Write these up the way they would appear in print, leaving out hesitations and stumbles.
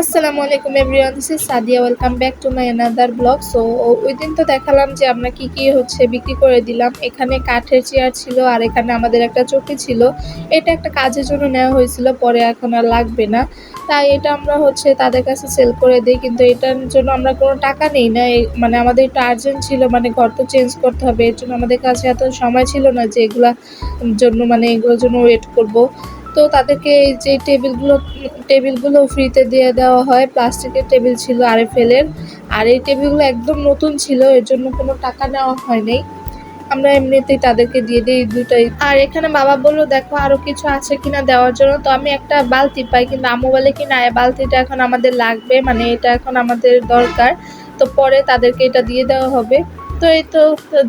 আসসালামু আলাইকুম everyone, this is Sadia. Welcome back to my another blog. So ওই দিন তো দেখালাম যে আমরা কি কি হচ্ছে বিক্রি করে দিলাম। এখানে কাঠের চেয়ার ছিল আর এখানে আমাদের একটা চৌকি ছিল। এটা একটা কাজের জন্য নেওয়া হয়েছিল, পরে এখন আর লাগবে না, তাই এটা আমরা হচ্ছে তাদের কাছে সেল করে দিই। কিন্তু এটার জন্য আমরা কোনো টাকা নেই না, মানে আমাদের একটু আর্জেন্ট ছিল, মানে ঘর তো চেঞ্জ করতে হবে, এর জন্য আমাদের কাছে এত সময় ছিল না যে এগুলোর জন্য ওয়েট করব। তো তাদেরকে এই যে টেবিলগুলো ফ্রিতে দিয়ে দেওয়া হয়। প্লাস্টিকের টেবিল ছিল আরএফএল-এর, আর এই টেবিলগুলো একদম নতুন ছিল, এর জন্য কোনো টাকা নেওয়া হয় নাই। আমরা এমনিতেই তাদেরকে দিয়ে দিই দুটাই। আর এখানে বাবা বলল দেখো আরো কিছু আছে কিনা দেওয়ার জন্য। তো আমি একটা বালতি পাই, কিন্তু আম্মু বলে কি না, এই বালতিটা এখন আমাদের লাগবে, মানে এটা এখন আমাদের দরকার, তো পরে তাদেরকে এটা দিয়ে দেওয়া হবে। তো এই তো,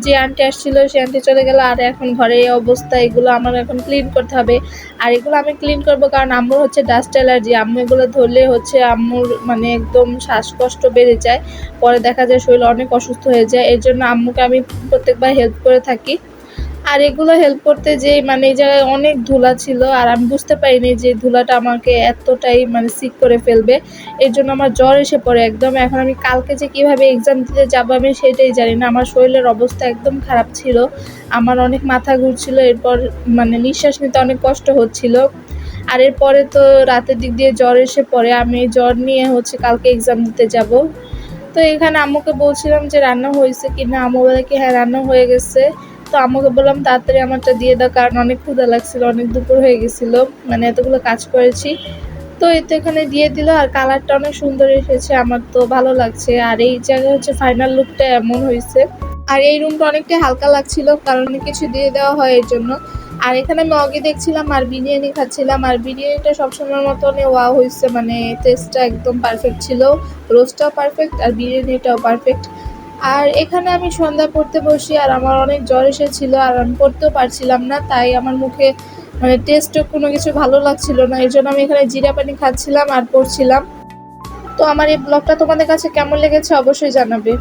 যে আন্টি আসছিল সে আন্টি চলে গেল, আর এখন ঘরে এই অবস্থা, এগুলো আমার এখন ক্লিন করতে হবে। আর এগুলো আমি ক্লিন করব কারণ আম্মুর হচ্ছে ডাস্ট অ্যালার্জি। আম্মু এগুলো ধরলে হচ্ছে আম্মুর মানে একদম শ্বাসকষ্ট বেড়ে যায়, পরে দেখা যায় শরীর অনেক অসুস্থ হয়ে যায়। এর জন্য আম্মুকে আমি প্রত্যেকবার হেল্প করে থাকি। আর এগুলো হেল্প করতে যেয়ে মানে এই জায়গায় অনেক ধুলা ছিল, আর আমি বুঝতে পারিনি যে ধুলাটা আমাকে এতটাই মানে সিক করে ফেলবে। এর জন্য আমার জ্বর এসে পড়ে একদম। এখন আমি কালকে যে কীভাবে এক্সাম দিতে যাবো আমি সেটাই জানি না। আমার শরীরের অবস্থা একদম খারাপ ছিল, আমার অনেক মাথা ঘুরছিল, এরপর মানে নিঃশ্বাস নিতে অনেক কষ্ট হচ্ছিল। আর এরপরে তো রাতের দিক দিয়ে জ্বর এসে পড়ে, আমি জ্বর নিয়ে হচ্ছে কালকে এক্সাম দিতে যাব। তো এখানে আম্মুকে বলছিলাম যে রান্না হয়েছে কি না, আম্মু বলে কি হ্যাঁ রান্না হয়ে গেছে। তো আম্মুকে বললাম তাড়াতাড়ি আমারটা দিয়ে দাও, কারণ অনেক ক্ষুধা লাগছিল, অনেক দুপুর হয়ে গেছিলো, মানে এতগুলো কাজ করেছি। তো এই তো এখানে দিয়ে দিল, আর কালারটা অনেক সুন্দর এসেছে, আমার তো ভালো লাগছে। আর এই জায়গায় হচ্ছে ফাইনাল লুকটা এমন হয়েছে। আর এই রুমটা অনেকটাই হালকা লাগছিল কারণ অনেক কিছু দিয়ে দেওয়া হয় এর জন্য। আর এখানে আমি অগে দেখছিলাম আর বিরিয়ানি খাচ্ছিলাম, আর বিরিয়ানিটা সবসময়ের মতনই ওয়াও হয়েছে, মানে টেস্টটা একদম পারফেক্ট ছিল, রোস্টটাও পারফেক্ট আর বিরিয়ানিটাও পারফেক্ট। আর এখানে আমি সন্ধ্যা পড়তে বসি, আর আমার অনেক জ্বর এসেছিলো আর আমি পড়তেও পারছিলাম না, তাই আমার মুখে মানে টেস্টও কোনো কিছু ভালো লাগছিল না, এর জন্য আমি এখানে জিরা পানি খাচ্ছিলাম আর পড়ছিলাম। তো আমার এই ব্লগটা তোমাদের কাছে কেমন লেগেছে অবশ্যই জানাবে।